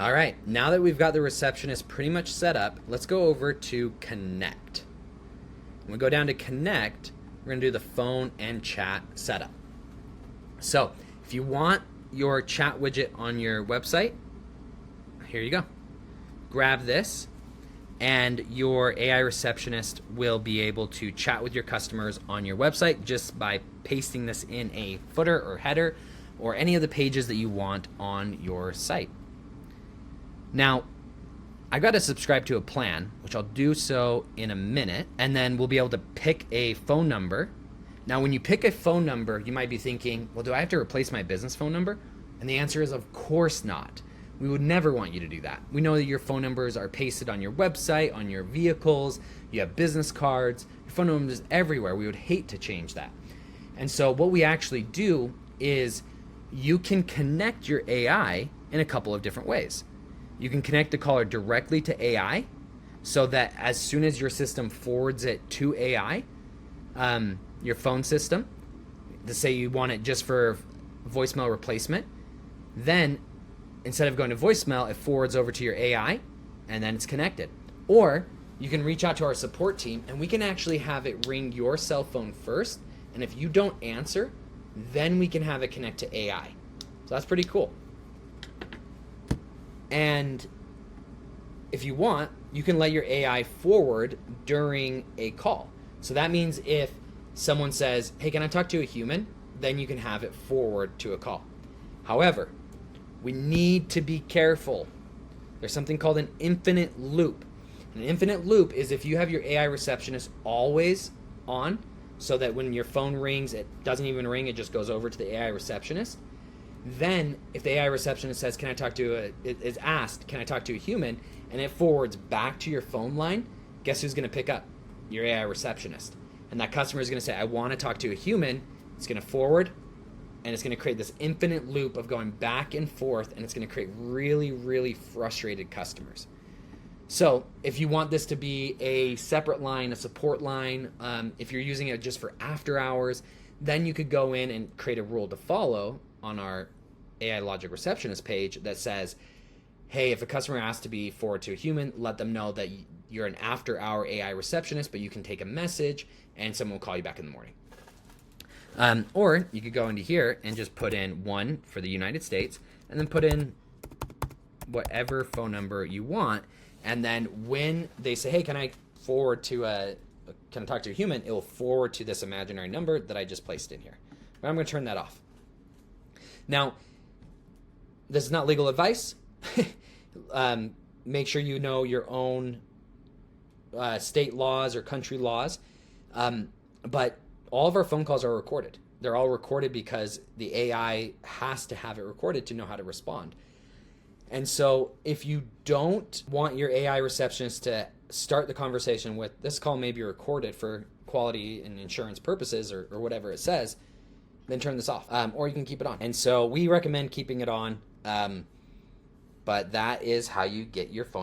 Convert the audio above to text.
All right, now that we've got the receptionist pretty much set up, let's go over to connect. When we go down to connect, we're going to do the phone and chat setup. So if you want your chat widget on your website, here you go. Grab this, and your AI receptionist will be able to chat with your customers on your website just by pasting this in a footer or header or any of the pages that you want on your site. Now, I got to subscribe to a plan, which I'll do so in a minute, and then we'll be able to pick a phone number. Now, when you pick a phone number, you might be thinking, well, do I have to replace my business phone number? And the answer is, of course not. We would never want you to do that. We know that your phone numbers are pasted on your website, on your vehicles, you have business cards, your phone numbers everywhere. We would hate to change that. And so what we actually do is you can connect your AI in a couple of different ways. You can connect the caller directly to AI so that as soon as your system forwards it to AI, your phone system, to say you want it just for voicemail replacement, then instead of going to voicemail, it forwards over to your AI and then it's connected. Or you can reach out to our support team and we can actually have it ring your cell phone first. And if you don't answer, then we can have it connect to AI. So that's pretty cool. And if you want, you can let your AI forward during a call. So that means if someone says, hey, can I talk to a human? Then you can have it forward to a call. However, we need to be careful. There's something called an infinite loop. An infinite loop is if you have your AI receptionist always on, so that when your phone rings, it doesn't even ring, it just goes over to the AI receptionist. Then if the AI receptionist says, can I talk to is asked, can I talk to a human? And it forwards back to your phone line, guess who's going to pick up? Your AI receptionist. And that customer is going to say, I want to talk to a human. It's going to forward, and it's going to create this infinite loop of going back and forth, and it's going to create really, really frustrated customers. So if you want this to be a separate line, a support line, if you're using it just for after hours, then you could go in and create a rule to follow on our AI Logic Receptionist page that says, hey, if a customer asks to be forwarded to a human, let them know that you're an after-hour AI receptionist, but you can take a message and someone will call you back in the morning. Or you could go into here and just put in 1 for the United States and then put in whatever phone number you want. And then when they say, hey, can I talk to a human? It will forward to this imaginary number that I just placed in here. But I'm going to turn that off. Now, this is not legal advice. Make sure you know your own state laws or country laws. But all of our phone calls are recorded. They're all recorded because the AI has to have it recorded to know how to respond. And so if you don't want your AI receptionist to start the conversation with, this call may be recorded for quality and insurance purposes or whatever it says, then turn this off, or you can keep it on. And so we recommend keeping it on, but that is how you get your phone